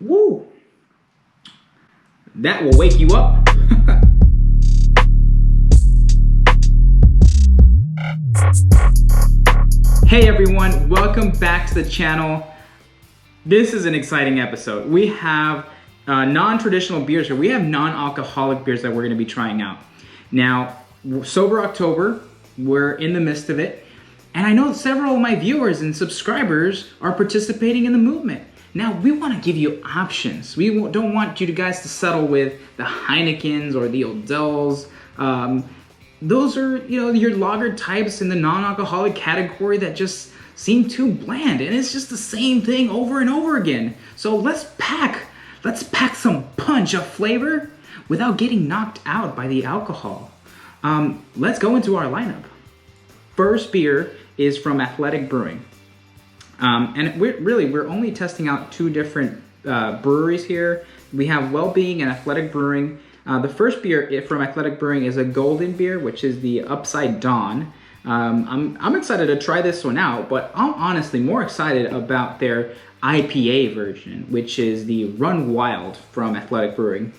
Woo! That will wake you up. Hey everyone, welcome back to the channel. This is an exciting episode. We have non-traditional beers here. We have non-alcoholic beers that we're going to be trying out. Now, Sober October, we're in the midst of it. And I know several of my viewers and subscribers are participating in the movement. Now, we want to give you options. We don't want you guys to settle with the Heinekens or the Odells. Those are, your lager types in the non-alcoholic category that just seem too bland. And it's just the same thing over and over again. So let's pack some punch of flavor without getting knocked out by the alcohol. Let's go into our lineup. First beer is from Athletic Brewing. And we're only testing out two different breweries here. We have Wellbeing and Athletic Brewing. The first beer from Athletic Brewing is a golden beer, which is the Upside Dawn. I'm excited to try this one out, but I'm honestly more excited about their IPA version, which is the Run Wild from Athletic Brewing.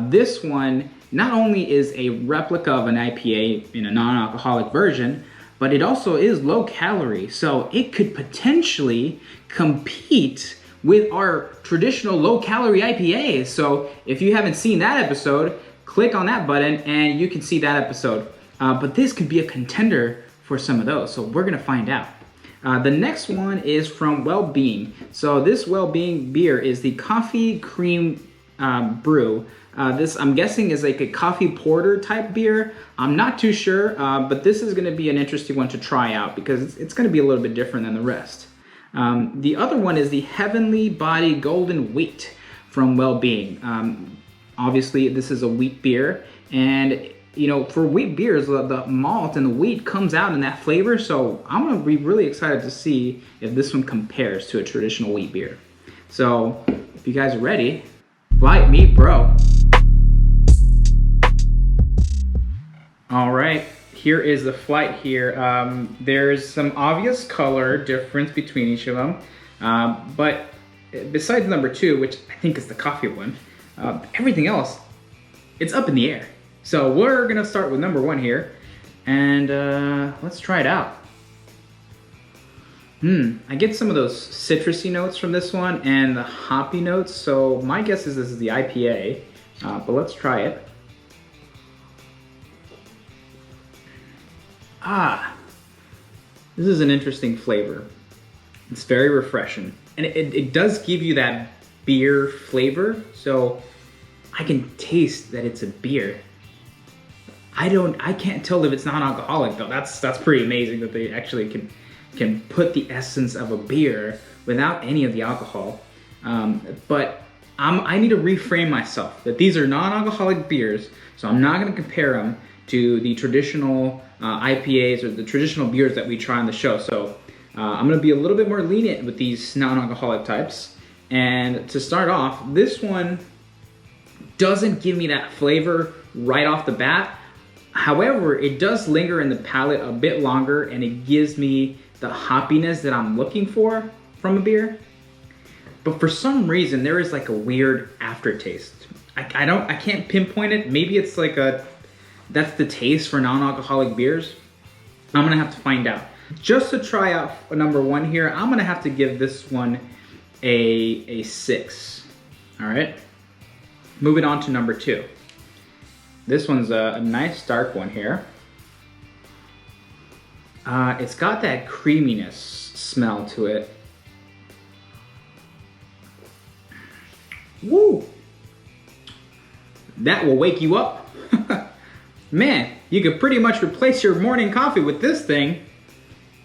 This one not only is a replica of an IPA in a non-alcoholic version, but it also is low calorie, so it could potentially compete with our traditional low calorie IPAs. So if you haven't seen that episode, click on that button and you can see that episode. But this could be a contender for some of those, so we're gonna find out. The next one is from Wellbeing. So this Wellbeing beer is the Coffee Cream Brew. This, I'm guessing, is like a coffee porter type beer. I'm not too sure, but this is going to be an interesting one to try out because it's going to be a little bit different than the rest. The other one is the Heavenly Body Golden Wheat from Wellbeing. Obviously, this is a wheat beer, and for wheat beers, the malt and the wheat comes out in that flavor. So I'm going to be really excited to see if this one compares to a traditional wheat beer. So if you guys are ready, Flyte, meet Bro. All right, here is the Flyte here. There's some obvious color difference between each of them, but besides number 2, which I think is the coffee one, everything else, it's up in the air. So we're gonna start with number 1 here, and let's try it out. I get some of those citrusy notes from this one and the hoppy notes, so my guess is this is the IPA, but let's try it. This is an interesting flavor. It's very refreshing, and it does give you that beer flavor, so I can taste that it's a beer. I can't tell if it's non-alcoholic though. That's pretty amazing that they actually can put the essence of a beer without any of the alcohol. But I need to reframe myself that these are non-alcoholic beers, so I'm not going to compare them to the traditional IPAs or the traditional beers that we try on the show. So I'm going to be a little bit more lenient with these non-alcoholic types. And to start off, this one doesn't give me that flavor right off the bat. However, it does linger in the palate a bit longer, and it gives me the hoppiness that I'm looking for from a beer. But for some reason, there is like a weird aftertaste. I can't pinpoint it. Maybe it's like that's the taste for non-alcoholic beers. I'm gonna have to find out. Just to try out number 1 here, I'm gonna have to give this one a 6. All right. Moving on to number 2. This one's a nice dark one here. It's got that creaminess smell to it. Woo! That will wake you up. Man, you could pretty much replace your morning coffee with this thing.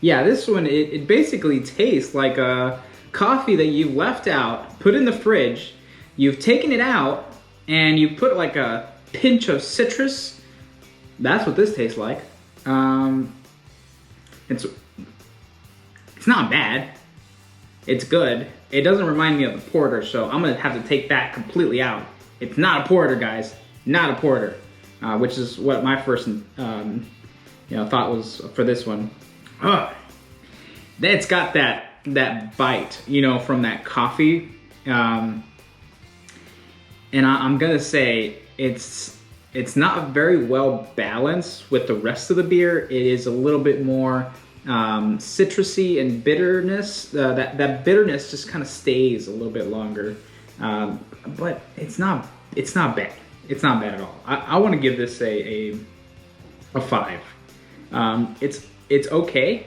Yeah, this one, it basically tastes like a coffee that you've left out, put in the fridge, you've taken it out, and you put like a pinch of citrus. That's what this tastes like. It's not bad. It's good. It doesn't remind me of the porter, so I'm gonna have to take that completely out. It's not a porter, guys. Not a porter. Which is what my first thought was for this one. It's got that bite, from that coffee. and I'm gonna say it's not very well balanced with the rest of the beer. It is a little bit more citrusy and bitterness. That bitterness just kind of stays a little bit longer, but it's not bad. It's not bad at all. I want to give this a 5. It's okay.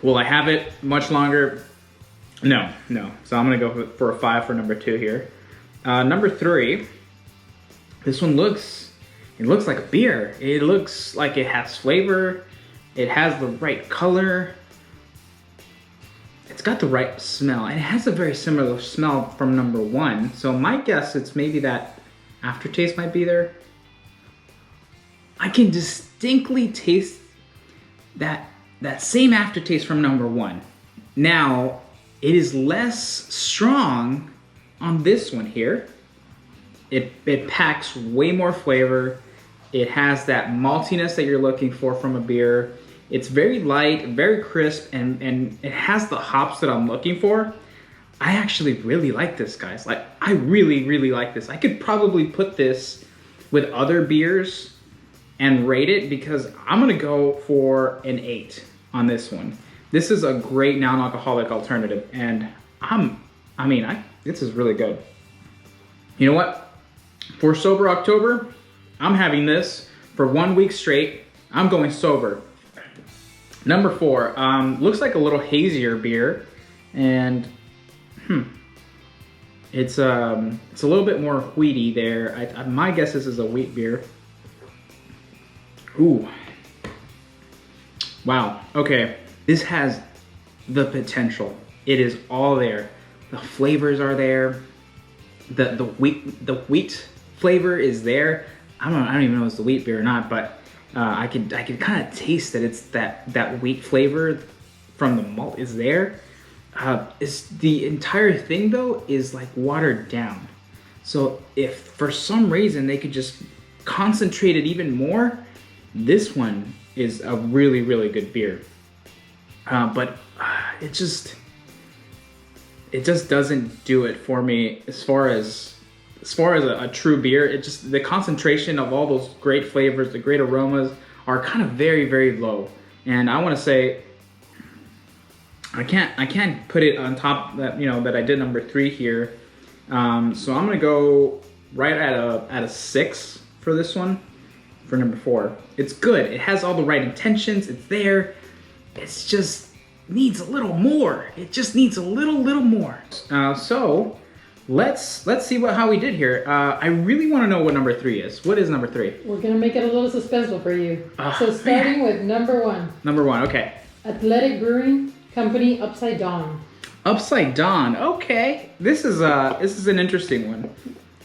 Will I have it much longer? No. So I'm gonna go for a 5 for number 2 here. Number 3, this one looks like a beer. It looks like it has flavor. It has the right color. It's got the right smell. And it has a very similar smell from number 1. So my guess it's maybe that aftertaste might be there. I can distinctly taste that same aftertaste from number 1. Now, it is less strong on this one here. It packs way more flavor. It has that maltiness that you're looking for from a beer. It's very light, very crisp, and it has the hops that I'm looking for. I actually really like this, guys. Like, I really, really like this. I could probably put this with other beers and rate it, because I'm gonna go for an 8 on this one. This is a great non-alcoholic alternative, and this is really good. You know what? For Sober October, I'm having this for 1 week straight. I'm going sober. Number 4, looks like a little hazier beer, and it's a little bit more wheaty there. My guess this is a wheat beer. Ooh. Wow. Okay. This has the potential. It is all there. The flavors are there. The wheat flavor is there. I don't even know if it's the wheat beer or not, but I could kind of taste that it's that wheat flavor from the malt is there. The entire thing though is like watered down. So if for some reason they could just concentrate it even more, this one is a really, really good beer. But it just doesn't do it for me as far as a true beer. It just, the concentration of all those great flavors, the great aromas are kind of very, very low. And I want to say, I can't put it on top that I did number 3 here. So I'm gonna go right at a 6 for this one. For number 4, it's good. It has all the right intentions. It's there. It's just needs a little more. It just needs a little more. So let's see how we did here. I really want to know what number 3 is. What is number 3? We're gonna make it a little suspenseful for you. So starting with number 1. Number 1. Okay. Athletic Brewing Company Upside Down. Upside Down. Okay. This is an interesting one.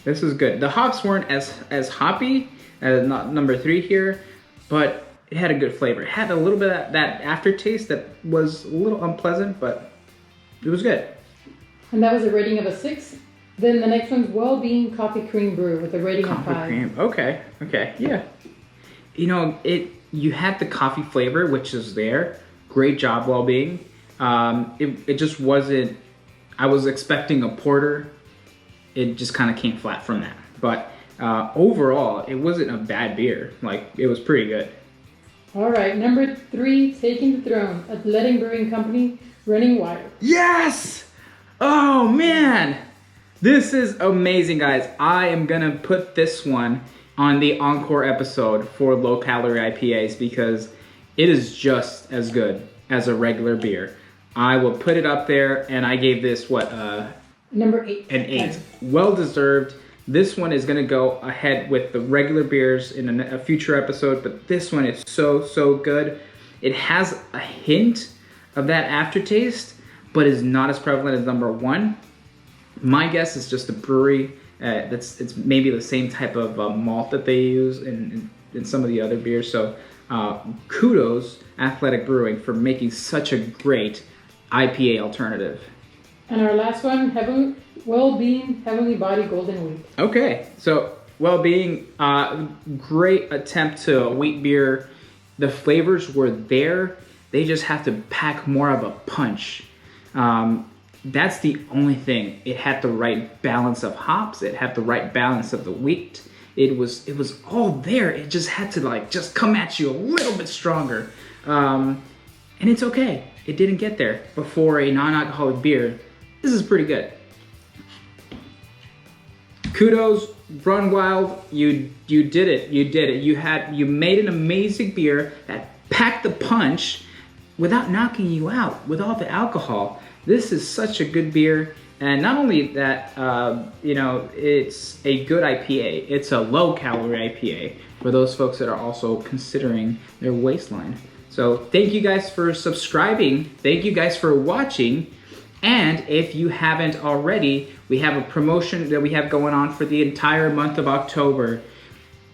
This is good. The hops weren't as hoppy as number 3 here, but it had a good flavor. It had a little bit of that aftertaste that was a little unpleasant, but it was good. And that was a rating of a 6. Then the next one's Wellbeing Coffee Cream Brew with a rating of 5. Cream. Okay, yeah. You had the coffee flavor, which is there. Great job, Wellbeing. It just wasn't, I was expecting a porter. It just kind of came flat from that. But overall, it wasn't a bad beer. Like, it was pretty good. All right, number 3, taking the throne, Athletic Brewing Company, Running Wild. Yes! Oh, man! This is amazing, guys. I am gonna put this one on the encore episode for low-calorie IPAs because it is just as good as a regular beer. I will put it up there, and I gave this, Number 8. An 8. Well-deserved. This one is going to go ahead with the regular beers in a future episode, but this one is so good. It has a hint of that aftertaste, but is not as prevalent as number 1. My guess is just a brewery. It's maybe the same type of malt that they use in some of the other beers. So kudos, Athletic Brewing, for making such a great IPA alternative. And our last one, Wellbeing Heavenly Body Golden Wheat. Okay, so Wellbeing, great attempt to a wheat beer. The flavors were there. They just have to pack more of a punch. That's the only thing. It had the right balance of hops. It had the right balance of the wheat. It was all there. It just had to like just come at you a little bit stronger. And it's okay. It didn't get there. But for a non-alcoholic beer, this is pretty good. Kudos, Run Wild. You did it. You did it. You made an amazing beer that packed the punch without knocking you out with all the alcohol. This is such a good beer. And not only that, it's a good IPA. It's a low-calorie IPA for those folks that are also considering their waistline. So thank you guys for subscribing. Thank you guys for watching. And if you haven't already, we have a promotion that we have going on for the entire month of October.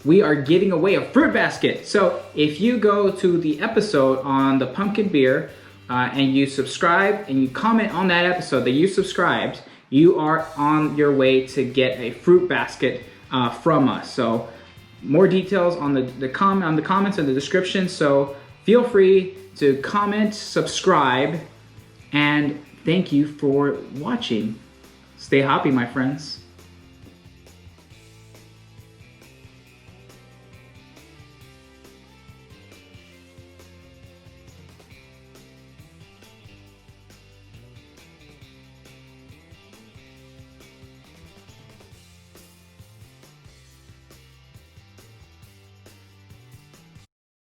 We are giving away a fruit basket. So if you go to the episode on the pumpkin beer, and you subscribe and you comment on that episode that you subscribed, you are on your way to get a fruit basket from us. So more details on the comments in the description. So feel free to comment, subscribe, and thank you for watching. Stay hoppy, my friends.